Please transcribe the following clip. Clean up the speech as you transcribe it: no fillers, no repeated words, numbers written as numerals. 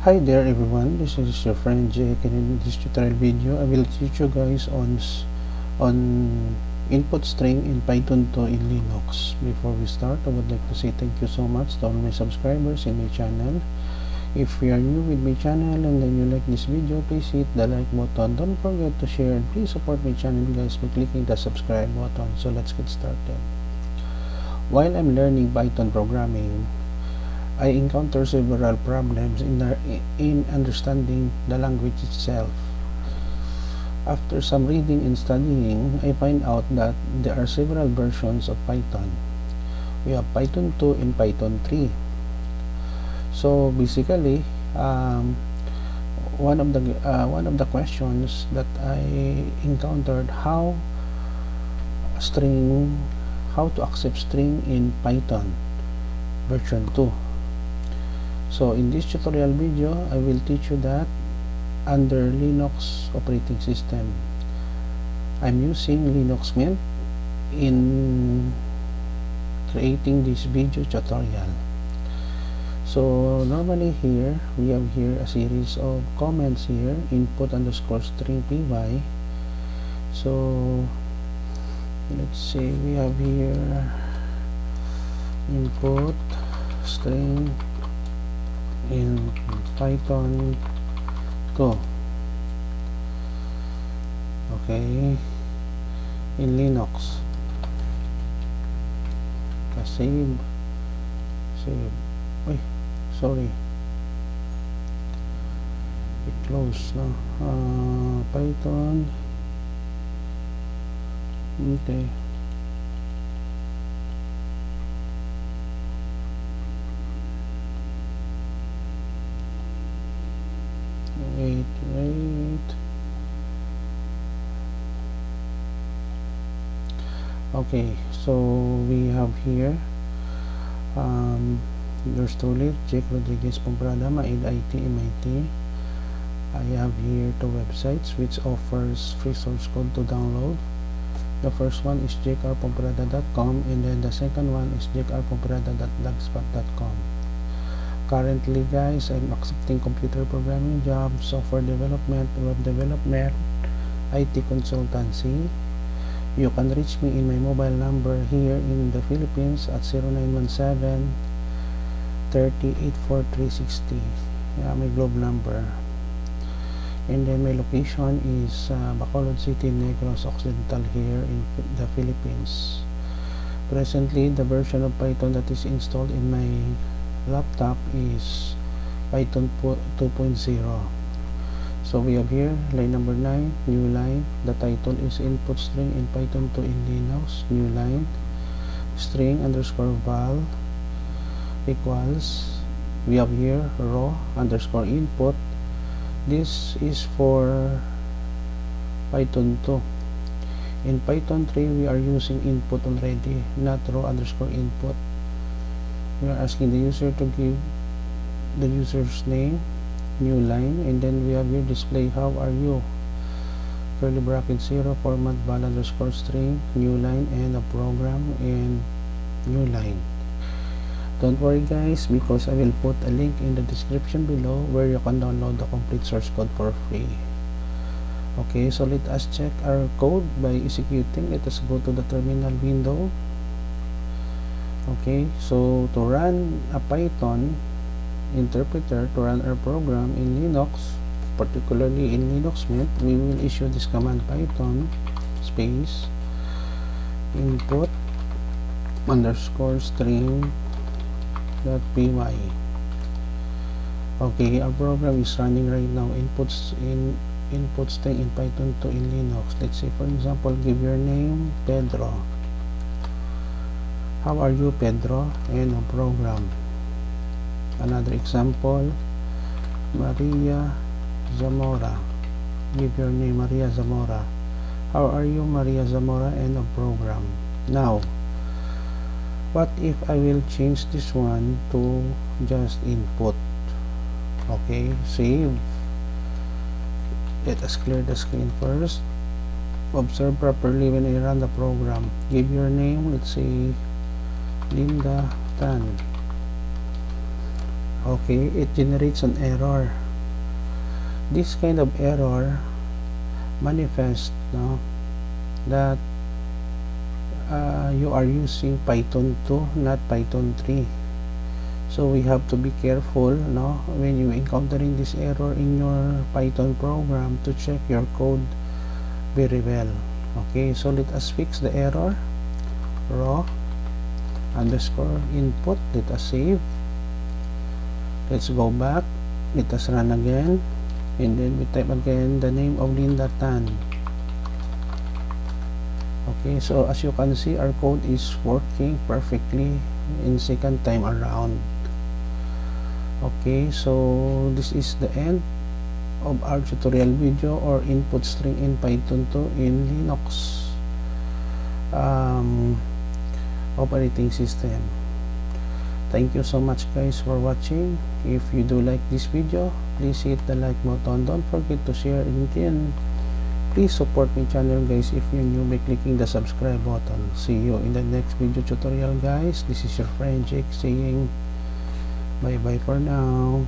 Hi there everyone, this is your friend Jake, and in this tutorial video I will teach you guys on input string in Python 2 in Linux. Before we start, I would like to say thank you so much to all my subscribers in my channel. If you are new with my channel and then you like this video, please hit the like button. Don't forget to share, and please support my channel guys by clicking the subscribe button. So let's get started. While I'm learning Python programming, I encounter several problems in understanding the language itself. After some reading and studying, I find out that there are several versions of Python. We have Python 2 and Python 3. So basically, one of the questions that I encountered how to accept string in Python version 2. So in this tutorial video, I will teach you that under Linux operating system. I'm using Linux Mint in creating this video tutorial. So normally here, we have here a series of comments here, input underscore string py. So let's say we have here input string in Python 2, okay, in Linux. Save. Wait, sorry, it close na. Python, okay. Wait. Okay, so we have here yours truly, Jake Rodriguez Pomperada, IT MIT. I have here two websites which offers free source code to download. The first one is jkrpomperada.com, and then the second one is jkrpomperada.blogspot.com. Currently guys, I'm accepting computer programming jobs, software development, web development, IT consultancy. You can reach me in my mobile number here in the Philippines at 0917 30 my globe number. And then my location is Bacolod City, Negros Occidental here in the Philippines. Presently, the version of Python that is installed in my laptop is Python 2.0. So we have here line number 9, new line. The title is input string in Python 2 in Linux, new line. String underscore val equals, we have here raw underscore input. This is for Python 2. In Python 3 we are using input already, not raw underscore input. We are asking the user to give the user's name, new line, and then we have here display how are you, curly bracket 0, format val underscore string, new line, and a program, and new line. Don't worry guys, because I will put a link in the description below where you can download the complete source code for free. Okay, so let us check our code by executing. Let us go to the terminal window. Okay, so to run a Python interpreter, to run our program in Linux, particularly in Linux Mint, we will issue this command: python space input underscore string dot py. Okay, our program is running right now. Input string in Python 2 in Linux. Let's say for example, give your name Pedro. How are you, Pedro? And a program. Another example, Maria Zamora. Give your name Maria Zamora. How are you, Maria Zamora? And a program. Now, what if I will change this one to just input? Okay, save. Let us clear the screen first. Observe properly when I run the program. Give your name, let's say Linda Tan. okay, it generates an error. This kind of error manifests, no, that you are using Python 2, not Python 3. So we have to be careful, no, when you encountering this error in your Python program, to check your code very well. Okay, so let us fix the error. Raw underscore input, let us save. Let's go back, let us run again, and then we type again the name of Linda Tan. Okay, so as you can see, our code is working perfectly in second time around. Okay, so this is the end of our tutorial video, or input string in Python 2 in Linux operating system. Thank you so much guys for watching. If you do like this video, please hit the like button. Don't forget to share, and again, please support my channel guys if you're new by clicking the subscribe button. See you in the next video tutorial guys. This is your friend Jake saying bye bye for now.